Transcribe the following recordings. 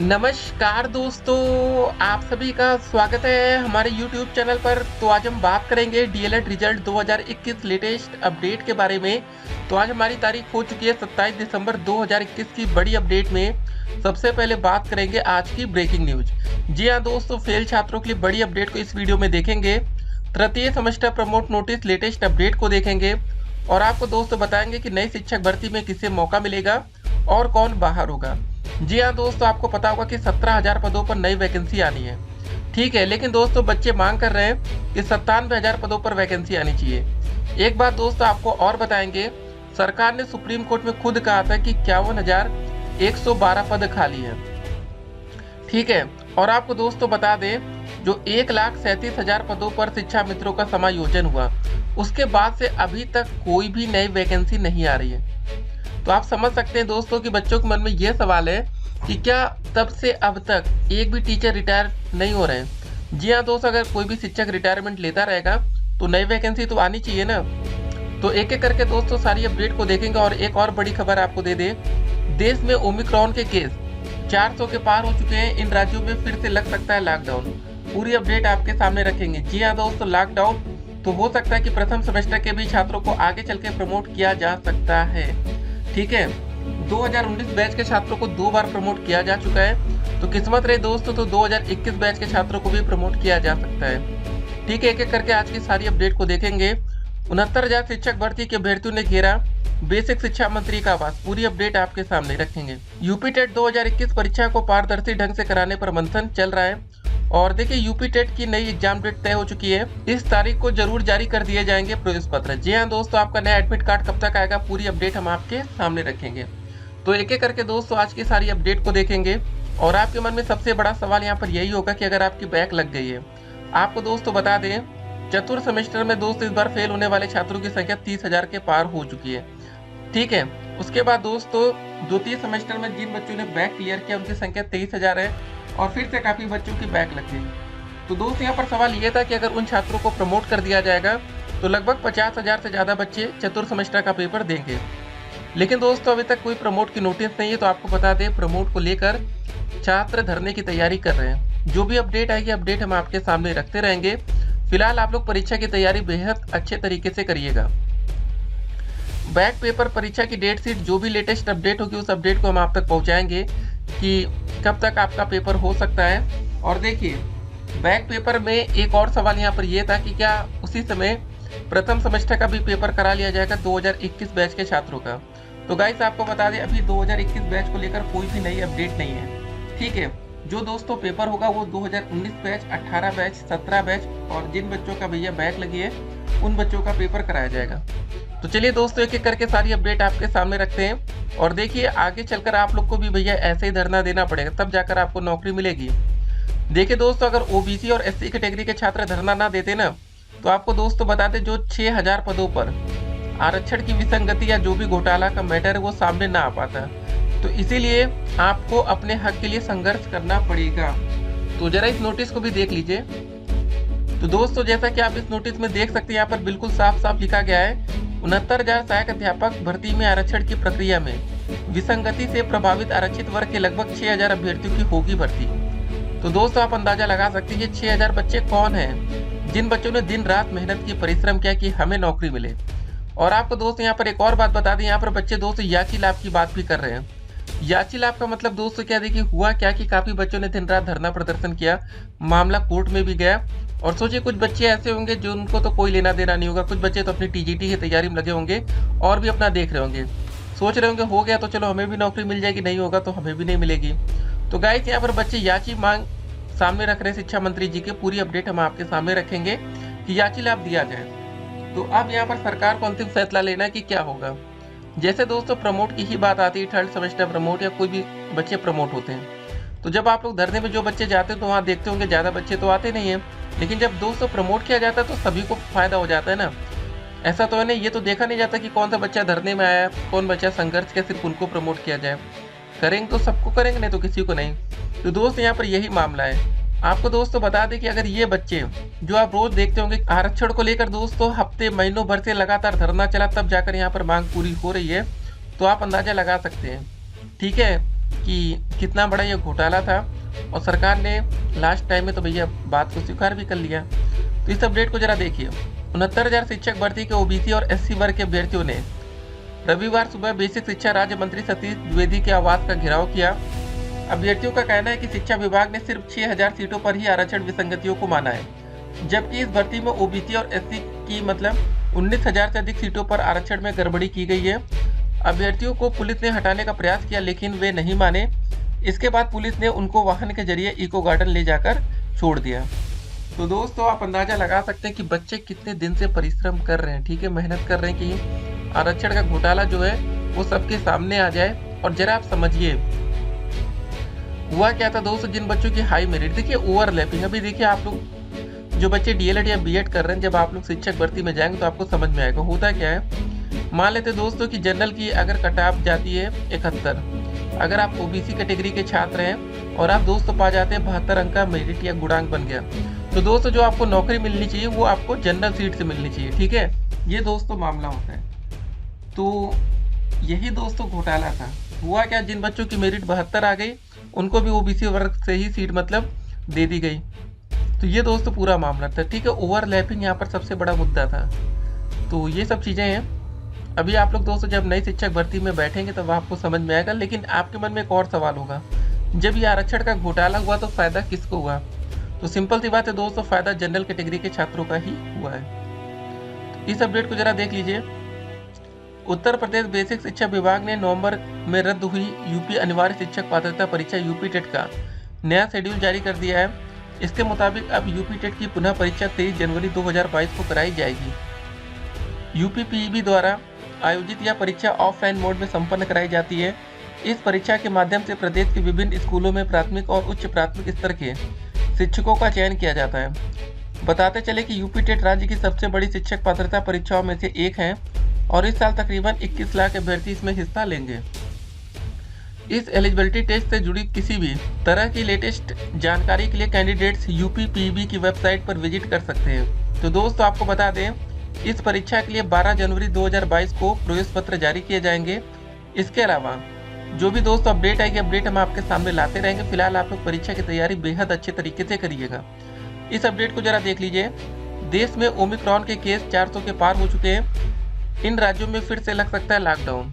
नमस्कार दोस्तों, आप सभी का स्वागत है हमारे YouTube चैनल पर। तो आज हम बात करेंगे डीएलएड रिजल्ट 2021 लेटेस्ट अपडेट के बारे में। तो आज हमारी तारीख हो चुकी है 27 दिसंबर 2021 की बड़ी अपडेट में। सबसे पहले बात करेंगे आज की ब्रेकिंग न्यूज। जी हाँ दोस्तों, फेल छात्रों के लिए बड़ी अपडेट को इस वीडियो में देखेंगे। तृतीय semester promote notice latest update को देखेंगे और आपको दोस्तों बताएंगे कि नई शिक्षक भर्ती में किसे मौका मिलेगा और कौन बाहर होगा। जी हाँ दोस्तों, आपको पता होगा कि 17,000 पदों पर नई वैकेंसी आनी है। ठीक है, लेकिन दोस्तों बच्चे मांग कर रहे हैं कि 97,000 पदों पर वैकेंसी आनी चाहिए। एक बात दोस्तों आपको और बताएंगे, सरकार ने सुप्रीम कोर्ट में खुद कहा था कि 51,112 पद खाली है। ठीक है, और आपको दोस्तों बता दें, जो 1,37,000 पदों पर शिक्षा मित्रों का समायोजन हुआ, उसके बाद से अभी तक कोई भी नई वैकेंसी नहीं आ रही है। तो आप समझ सकते हैं दोस्तों कि बच्चों के मन में यह सवाल है कि क्या तब से अब तक एक भी टीचर रिटायर नहीं हो रहे हैं। जी हाँ दोस्तों, अगर कोई भी शिक्षक रिटायरमेंट लेता रहेगा तो नई वैकेंसी तो आनी चाहिए ना। तो एक एक करके दोस्तों सारी अपडेट को देखेंगे। और एक और बड़ी खबर आपको दे दे, देश में ओमिक्रॉन के केस 400 के पार हो चुके हैं। इन राज्यों में फिर से लग सकता है लॉकडाउन। पूरी अपडेट आपके सामने रखेंगे। जी हाँ दोस्तों, लॉकडाउन तो हो सकता है कि प्रथम सेमेस्टर के भी छात्रों को आगे चल के प्रमोट किया जा सकता है। ठीक है, 2019 बैच के छात्रों को 2 बार प्रमोट किया जा चुका है। तो किस्मत रहे दोस्तों तो 2021 बैच के छात्रों को भी प्रमोट किया जा सकता है। ठीक है, एक एक करके आज की सारी अपडेट को देखेंगे। 69,000 शिक्षक भर्ती के अभ्यर्थियों ने घेरा बेसिक शिक्षा मंत्री का आवास। पूरी अपडेट आपके सामने रखेंगे। यूपी टेट 2021 परीक्षा को पारदर्शी ढंग से कराने पर मंथन चल रहा है। और देखिए, यूपी टेट की नई एग्जाम डेट तय हो चुकी है। इस तारीख को जरूर जारी कर दिए जाएंगे प्रवेश पत्र। जी हाँ दोस्तों, आपका नया एडमिट कार्ड कब तक आएगा, पूरी अपडेट हम आपके सामने रखेंगे। तो एक एक करके दोस्तों आज की सारी अपडेट को देखेंगे। और आपके मन में सबसे बड़ा सवाल यहाँ पर यही होगा कि अगर आपकी बैक लग गई है। आपको दोस्तों बता दें, चतुर्थ सेमेस्टर में दोस्तों इस बार फेल होने वाले छात्रों की संख्या 30,000 के पार हो चुकी है। ठीक है, उसके बाद दोस्तों द्वितीय सेमेस्टर में जिन बच्चों ने बैक क्लियर किया उनकी संख्या 23,000 है। और फिर से काफी बच्चों की बैक लग गई। तो दोस्त यहाँ पर सवाल ये था कि अगर उन छात्रों को प्रमोट कर दिया जाएगा तो लगभग 50,000 से ज्यादा बच्चे चतुर्थ सेमेस्टर का पेपर देंगे। लेकिन दोस्तों अभी तक कोई प्रमोट की नोटिस नहीं है। तो आपको बता दें, प्रमोट को लेकर छात्र धरने की तैयारी कर रहे हैं। जो भी अपडेट आएगी अपडेट हम आपके सामने रखते रहेंगे। फिलहाल आप लोग परीक्षा की तैयारी बेहद अच्छे तरीके से करिएगा। बैक पेपर परीक्षा की डेट शीट जो भी लेटेस्ट अपडेट होगी उस अपडेट को हम आप तक पहुंचाएंगे कि कब तक आपका पेपर हो सकता है। और देखिए, बैक पेपर में एक और सवाल यहाँ पर यह था कि क्या उसी समय प्रथम सेमेस्टर का भी पेपर करा लिया जाएगा 2021 बैच के छात्रों का। तो गाइस आपको बता दें, अभी 2021 बैच को लेकर कोई भी नई अपडेट नहीं है। ठीक है, जो दोस्तों पेपर होगा वो 2019 बैच, 18 बैच, 17 बैच और जिन बच्चों का भैया बैक लगी है उन बच्चों का पेपर कराया जाएगा। तो चलिए दोस्तों एक एक करके सारी अपडेट आपके सामने रखते हैं। और देखिए, आगे चलकर आप लोग को भी भैया ऐसे ही धरना देना पड़ेगा, तब जाकर आपको नौकरी मिलेगी। देखिए दोस्तों, अगर ओबीसी और एससी कैटेगरी के छात्र धरना ना देते ना, तो आपको दोस्तों बताते जो 6,000 पदों पर आरक्षण की विसंगति या जो भी घोटाला का मैटर है वो सामने ना आ पाता। तो इसीलिए आपको अपने हक के लिए संघर्ष करना पड़ेगा। तो जरा इस नोटिस को भी देख लीजिए। तो दोस्तों जैसा कि आप इस नोटिस में देख सकते हैं, यहाँ पर बिल्कुल साफ साफ लिखा गया है, 69,000 सहायक अध्यापक भर्ती में आरक्षण की प्रक्रिया में विसंगति से प्रभावित आरक्षित वर्ग के लगभग 6,000 अभ्यर्थियों की होगी भर्ती। तो दोस्तों आप अंदाजा लगा सकते हैं ये 6,000 बच्चे कौन हैं, जिन बच्चों ने दिन रात मेहनत की, परिश्रम किया कि हमें नौकरी मिले। और आपको दोस्तों यहाँ पर एक और बात बता दें, यहाँ पर बच्चे दोस्तों याची लाभ की बात भी कर रहे हैं। याची लाभ का मतलब दोस्तों क्या, देखिए हुआ क्या कि काफी बच्चों ने दिन रात धरना प्रदर्शन किया, मामला कोर्ट में भी गया। और सोचिए, कुछ बच्चे ऐसे होंगे जो उनको तो कोई लेना देना नहीं होगा, कुछ बच्चे तो अपनी टीजीटी की तैयारी में लगे होंगे और भी अपना देख रहे होंगे, सोच रहे होंगे हो गया तो चलो हमें भी नौकरी मिल जाएगी, नहीं होगा तो हमें भी नहीं मिलेगी। तो गाइस यहाँ पर बच्चे याची मांग सामने रख रहे हैं शिक्षा मंत्री जी के। पूरी अपडेट हम आपके सामने रखेंगे कि याची लाभ दिया जाए। तो अब यहाँ पर सरकार को अंतिम फैसला लेना है कि क्या होगा। जैसे दोस्तों प्रमोट की ही बात आती है, थर्ड सेमेस्टर प्रमोट या कोई भी बच्चे प्रमोट होते हैं, तो जब आप लोग धरने में जो बच्चे जाते हैं तो वहाँ देखते होंगे ज्यादा बच्चे तो आते नहीं है। लेकिन जब दोस्तों प्रमोट किया जाता है तो सभी को फायदा हो जाता है ना। ऐसा तो है नहीं, ये तो देखा नहीं जाता कि कौन सा बच्चा धरने में आया, कौन बच्चा संघर्ष किया, सिर्फ उनको प्रमोट किया जाए। करेंगे तो सबको करेंगे, नहीं तो किसी को नहीं। तो दोस्त यहाँ पर यही मामला है। आपको दोस्तों बता दें कि अगर ये बच्चे जो आप रोज देखते होंगे आरक्षण को लेकर दोस्तों हफ्ते महीनों भर से लगातार धरना चला, तब जाकर यहाँ पर मांग पूरी हो रही है, तो आप अंदाजा लगा सकते हैं। ठीक है, कि कितना बड़ा ये घोटाला था, और सरकार ने लास्ट टाइम में तो भैया बात को स्वीकार भी कर लिया। तो इस अपडेट को जरा देखिए। 69,000 शिक्षक भर्ती के ओबीसी और एससी वर्ग के अभ्यर्थियों ने रविवार सुबह बेसिक शिक्षा राज्य मंत्री सतीश द्विवेदी के आवास का घेराव किया। अभ्यर्थियों का कहना है कि शिक्षा विभाग ने सिर्फ 6,000 सीटों पर ही आरक्षण विसंगतियों को माना है, जबकि इस भर्ती में ओबीसी और एससी की मतलब 19,000 से अधिक सीटों पर आरक्षण में गड़बड़ी की गई है। अभ्यर्थियों को पुलिस ने हटाने का प्रयास किया, लेकिन वे नहीं माने। इसके बाद पुलिस ने उनको वाहन के जरिए इको गार्डन ले जाकर छोड़ दिया। तो दोस्तों आप अंदाजा लगा सकते हैं कि बच्चे कितने दिन से परिश्रम कर रहे हैं, ठीक है, मेहनत कर रहे हैं कि आरक्षण का घोटाला जो है वो सबके सामने आ जाए। और जरा आप समझिए हुआ क्या था दोस्तों। जिन बच्चों की हाई मेरिट, देखिए ओवरलैपिंग, अभी देखिए आप लोग जो बच्चे डीएलएड या बीएड कर रहे हैं, जब आप लोग शिक्षक भर्ती में जाएंगे तो आपको समझ में आएगा होता क्या है। मान लेते दोस्तों कि जनरल की अगर कट ऑफ जाती है 71, अगर आप ओबीसी कैटेगरी के छात्र हैं और आप दोस्तों पा जाते हैं 72 अंक का मेरिट या गुणांक बन गया, तो दोस्तों जो आपको नौकरी मिलनी चाहिए वो आपको जनरल सीट से मिलनी चाहिए, ठीक है। ये दोस्तों मामला होता है। तो यही दोस्तों घोटाला था। हुआ क्या, जिन बच्चों की मेरिट 72 आ गई उनको भी ओबीसी वर्ग से ही सीट मतलब दे दी गई। तो ये दोस्तों पूरा मामला था, ठीक है। ओवरलैपिंग यहाँ पर सबसे बड़ा मुद्दा था। तो ये सब चीज़ें हैं। अभी आप लोग दोस्तों जब नई शिक्षक भर्ती में बैठेंगे तब आपको समझ में आएगा। लेकिन आपके मन में एक और सवाल होगा, जब ये आरक्षण का घोटाला हुआ तो फायदा किसको हुआ। तो सिंपल सी बात है दोस्तों, फायदा जनरल कैटेगरी के छात्रों का ही हुआ है। इस अपडेट को जरा देख लीजिए। उत्तर प्रदेश बेसिक शिक्षा विभाग ने नवंबर में रद्द हुई यूपी अनिवार्य शिक्षक पात्रता परीक्षा यूपी टेट का नया शेड्यूल जारी कर दिया है। इसके मुताबिक अब यूपी टेट की पुनः परीक्षा 23 जनवरी 2022 को कराई जाएगी। यूपीपीईबी द्वारा आयोजित यह परीक्षा ऑफलाइन मोड में संपन्न कराई जाती है। इस परीक्षा के माध्यम से प्रदेश के विभिन्न स्कूलों में प्राथमिक और उच्च प्राथमिक स्तर के शिक्षकों का चयन किया जाता है। बताते चले कि यूपी टेट राज्य की सबसे बड़ी शिक्षक पात्रता परीक्षाओं में से एक है और इस साल तकरीबन 21 लाख अभ्यर्थी इसमें हिस्सा लेंगे। इस एलिजिबिलिटी टेस्ट से जुड़ी किसी भी तरह की लेटेस्ट जानकारी के लिए कैंडिडेट्स यूपीपीबी की वेबसाइट पर विजिट कर सकते हैं। तो दोस्तों आपको बता दें, इस परीक्षा के लिए 12 जनवरी 2022 को प्रवेश पत्र जारी किए जाएंगे। इसके अलावा जो भी दोस्तों अपडेट आएगी, अपडेट हम आपके सामने लाते रहेंगे। फिलहाल आप लोग परीक्षा की तैयारी बेहद अच्छे तरीके से करिएगा। इस अपडेट को जरा देख लीजिए। देश में ओमिक्रॉन के केस 400 के पार हो चुके हैं। इन राज्यों में फिर से लग सकता है लॉकडाउन।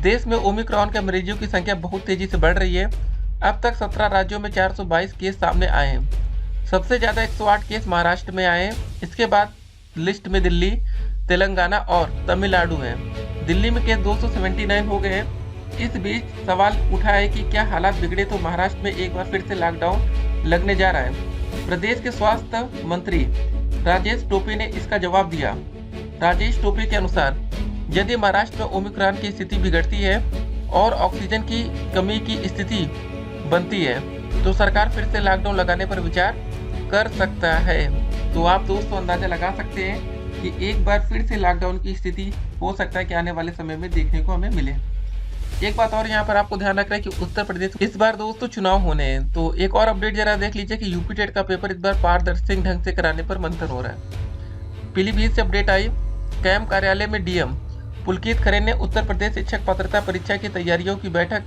देश में ओमिक्रॉन के मरीजों की संख्या बहुत तेजी से बढ़ रही है। अब तक 17 राज्यों में 422 केस सामने आए हैं। सबसे ज़्यादा 108 केस महाराष्ट्र में आए हैं। इसके बाद लिस्ट में दिल्ली, तेलंगाना और तमिलनाडु है। दिल्ली में केस 279 हो गए हैं। इस बीच सवाल उठा है कि क्या हालात बिगड़े तो महाराष्ट्र में एक बार फिर से लॉकडाउन लगने जा रहा है। प्रदेश के स्वास्थ्य मंत्री राजेश टोपे ने इसका जवाब दिया। राजेश टोपे के अनुसार यदि महाराष्ट्र में ओमिक्रॉन की स्थिति बिगड़ती है और ऑक्सीजन की कमी की स्थिति बनती है तो सरकार फिर से लॉकडाउन लगाने पर विचार कर सकता है। तो आप दोस्तों अंदाजा लगा सकते हैं कि एक बार फिर से लॉकडाउन की स्थिति हो सकता है कि आने वाले समय में देखने को हमें मिले। एक बात और यहाँ पर आपको ध्यान रखना है कि उत्तर प्रदेश इस बार दोस्तों चुनाव होने हैं। तो एक और अपडेट जरा देख लीजिए कि यूपी टेट का पेपर इस बार पारदर्शी ढंग से कराने पर मंथन हो रहा है। पीलीभीत से अपडेट आई। कैंप कार्यालय में डीएम पुलकित खरे ने उत्तर प्रदेश शिक्षक पात्रता परीक्षा की तैयारियों की बैठक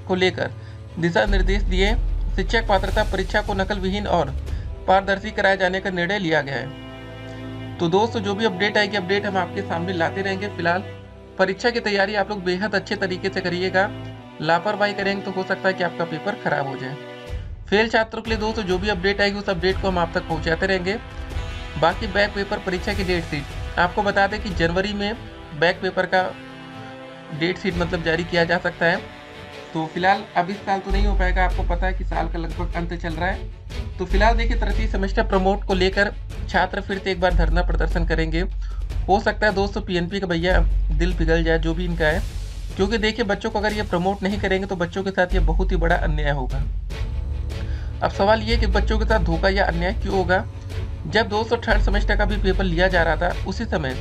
को लेकर दिशा निर्देश दिए। शिक्षक पात्रता परीक्षा को नकल विहीन और पारदर्शी कराए जाने का निर्णय लिया गया है। तो दोस्तों जो भी अपडेट आएगी, अपडेट हम आपके सामने लाते रहेंगे। फिलहाल परीक्षा की तैयारी आप लोग बेहद अच्छे तरीके से करिएगा। लापरवाही करेंगे तो हो सकता है कि आपका पेपर खराब हो जाए। फेल छात्रों के लिए दोस्तों जो भी अपडेट आएगी उस अपडेट को हम आप तक पहुंचाते रहेंगे। बाकी बैक पेपर परीक्षा की डेट शीट आपको बता दें कि जनवरी में बैक पेपर का डेट शीट मतलब जारी किया जा सकता है। तो फिलहाल अब इस साल तो नहीं हो पाएगा, आपको पता है कि साल का लगभग अंत चल रहा है। तो फिलहाल देखिए तृतीय सेमेस्टर प्रमोट को लेकर छात्र फिर से एक बार धरना प्रदर्शन करेंगे। हो सकता है दोस्तों पीएनपी का भैया दिल पिघल जाए, जो भी इनका है, क्योंकि देखिए बच्चों को अगर ये प्रमोट नहीं करेंगे तो बच्चों के साथ ये बहुत ही बड़ा अन्याय होगा। अब सवाल ये कि बच्चों के साथ धोखा या अन्याय क्यों होगा। जब दोस्तों थर्ड सेमेस्टर का भी पेपर लिया जा रहा था, उसी समय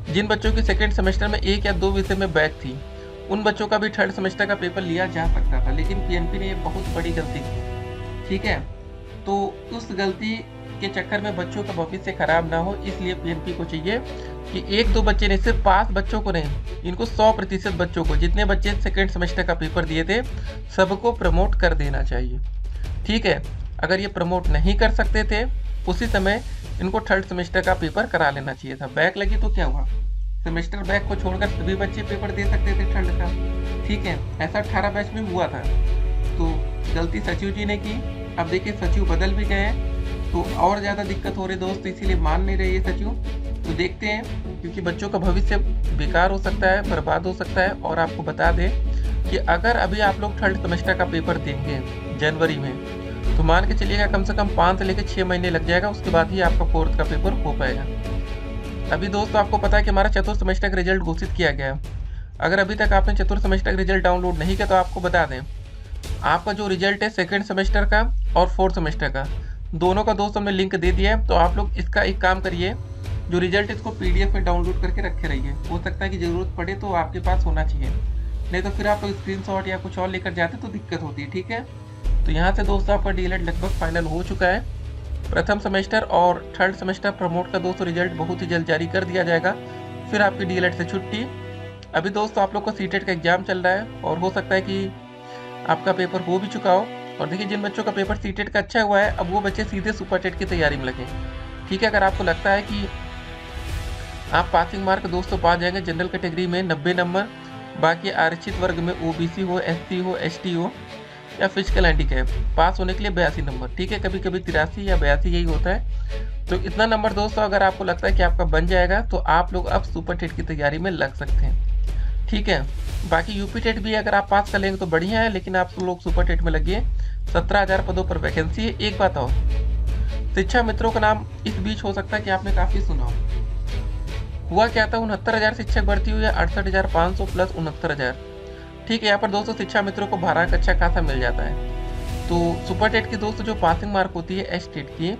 जिन बच्चों की सेकेंड सेमेस्टर में 1 या 2 विषय में बैक थी, उन बच्चों का भी थर्ड सेमेस्टर का पेपर लिया जा सकता था। लेकिन पीएनपी ने ये बहुत बड़ी गलती की, ठीक है। तो उस गलती के चक्कर में बच्चों का भविष्य खराब ना हो, इसलिए पीएनपी को चाहिए कि 1-2 बच्चे नहीं, सिर्फ 5 बच्चों को नहीं, इनको 100% बच्चों को, जितने बच्चे सेकेंड सेमेस्टर का पेपर दिए थे सबको प्रमोट कर देना चाहिए। ठीक है, अगर ये प्रमोट नहीं कर सकते थे उसी समय इनको थर्ड सेमेस्टर का पेपर करा लेना चाहिए था। बैक लगी तो क्या हुआ, सेमेस्टर बैक को छोड़कर सभी बच्चे पेपर दे सकते थे थर्ड का। ठीक है, ऐसा 18 बैच में हुआ था। तो गलती सचिव जी ने की। अब देखिए सचिव बदल भी गए हैं तो और ज़्यादा दिक्कत हो रही दोस्त, इसीलिए मान नहीं रही है सचिव। तो देखते हैं, क्योंकि बच्चों का भविष्य बेकार हो सकता है, बर्बाद हो सकता है। और आपको बता दें कि अगर अभी आप लोग थर्ड सेमेस्टर का पेपर देंगे जनवरी में, तो मान के चलिएगा कम से कम 5 से लेकर 6 महीने लग जाएगा, उसके बाद ही आपका फोर्थ का पेपर हो पाएगा। अभी दोस्तों आपको पता है कि हमारा चतुर्थ सेमेस्टर का रिजल्ट घोषित किया गया है। अगर अभी तक आपने चतुर्थ सेमेस्टर का रिजल्ट डाउनलोड नहीं किया तो आपको बता दें, आपका जो रिजल्ट है सेकेंड सेमेस्टर का और फोर्थ सेमेस्टर का, दोनों का दोस्तों हमने लिंक दे दिया है। तो आप लोग इसका एक काम करिए, जो रिजल्ट इसको PDF में डाउनलोड करके रखे रहिए। हो सकता है कि ज़रूरत पड़े तो आपके पास होना चाहिए, नहीं तो फिर आप लोग स्क्रीनशॉट या कुछ और लेकर जाते तो दिक्कत होती है। ठीक है, तो यहाँ से दोस्तों आपका DLED लगभग फाइनल हो चुका है। प्रथम सेमेस्टर और थर्ड सेमेस्टर प्रमोट का दोस्तों रिजल्ट बहुत ही जल्द जारी कर दिया जाएगा, फिर आपकी DLED से छुट्टी। अभी दोस्तों आप लोग का CTET का एग्जाम चल रहा है और हो सकता है कि आपका पेपर हो भी चुका हो। और देखिए जिन बच्चों का पेपर CTET का अच्छा हुआ है, अब वो बच्चे सीधे सुपर टेट की तैयारी में लगे। ठीक है, अगर आपको लगता है कि आप पासिंग मार्क दोस्तों पा जाएंगे जनरल कैटेगरी में 90 नंबर, बाकी आरक्षित वर्ग में OBC हो, SC हो, ST हो या फिजिकल हैंडीकैप, पास होने के लिए 82 नंबर। ठीक है, कभी कभी 83 या 82 यही होता है। तो इतना नंबर दोस्तों अगर आपको लगता है कि आपका बन जाएगा तो आप लोग अब सुपर टेट की तैयारी में लग सकते हैं। ठीक है, बाकी यूपी टेट भी अगर आप पास कर लेंगे तो बढ़िया है, लेकिन आप लोग सुपर टेट में लगिए। 17,000 पदों पर वैकेंसी है। एक बात और, शिक्षा मित्रों का नाम इस बीच हो सकता है कि आपने काफ़ी सुना हो। हुआ क्या था, 69,000 शिक्षक भर्ती हुई है, 68,500 प्लस 69,000। ठीक है, यहाँ पर दोस्तों शिक्षा मित्रों को भारांक अच्छा खासा मिल जाता है। तो सुपर टेट की दोस्तों जो पासिंग मार्क होती है STET की,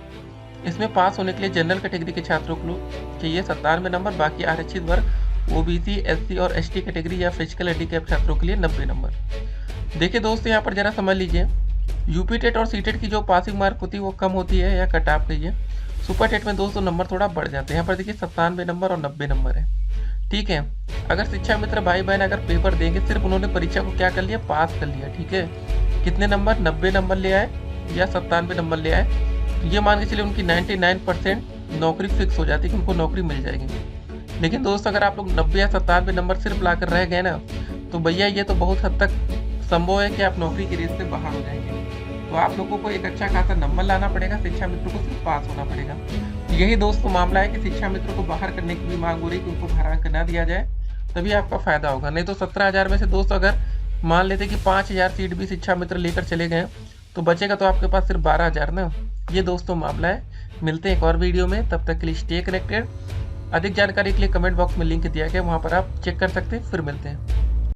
इसमें पास होने के लिए जनरल कैटेगरी के छात्रों को चाहिए 97 नंबर, बाकी आरक्षित वर्ग OBC, SC और ST कैटेगरी या फिजिकल हैंडीकैप छात्रों के लिए 90 नंबर। देखिए दोस्तों यहाँ पर जरा समझ लीजिए, यूपी टेट और CTET की जो पासिंग मार्क होती है वो कम होती है या कट ऑफ कहिए। सुपर टेट में दोस्तों नंबर थोड़ा बढ़ जाते हैं। यहाँ पर देखिए 97 नंबर और 90 नंबर है। ठीक है, अगर शिक्षा मित्र भाई बहन अगर पेपर देंगे, सिर्फ उन्होंने परीक्षा को क्या कर लिया, पास कर लिया। ठीक है, कितने नंबर, 90 नंबर ले आए या 97 नंबर ले आए, तो ये मान के चलिए उनकी 99% नौकरी फिक्स हो जाती है कि उनको नौकरी मिल जाएगी। लेकिन दोस्तों अगर आप लोग 90 या 97 नंबर सिर्फ ला कर रह गए ना, तो भैया ये तो बहुत हद तक संभव है कि आप नौकरी की रेस से बाहर हो जाएंगे। तो आप लोगों को एक अच्छा खासा नंबर लाना पड़ेगा, शिक्षा मित्रों को सिर्फ पास होना पड़ेगा। यही दोस्तों मामला है कि शिक्षा मित्रों को बाहर करने की भी मांग हो रही है कि उनको भारांक ना दिया जाए, तभी आपका फायदा होगा। नहीं तो 17,000 में से दोस्तों अगर मान लेते कि 5,000 सीट भी शिक्षा मित्र लेकर चले गए तो बचेगा तो आपके पास सिर्फ 12,000 ना। ये दोस्तों मामला है। मिलते हैं एक और वीडियो में, तब तक के लिए स्टे कनेक्टेड। अधिक जानकारी के लिए कमेंट बॉक्स में लिंक दिया गया, वहाँ पर आप चेक कर सकते हैं। फिर मिलते हैं।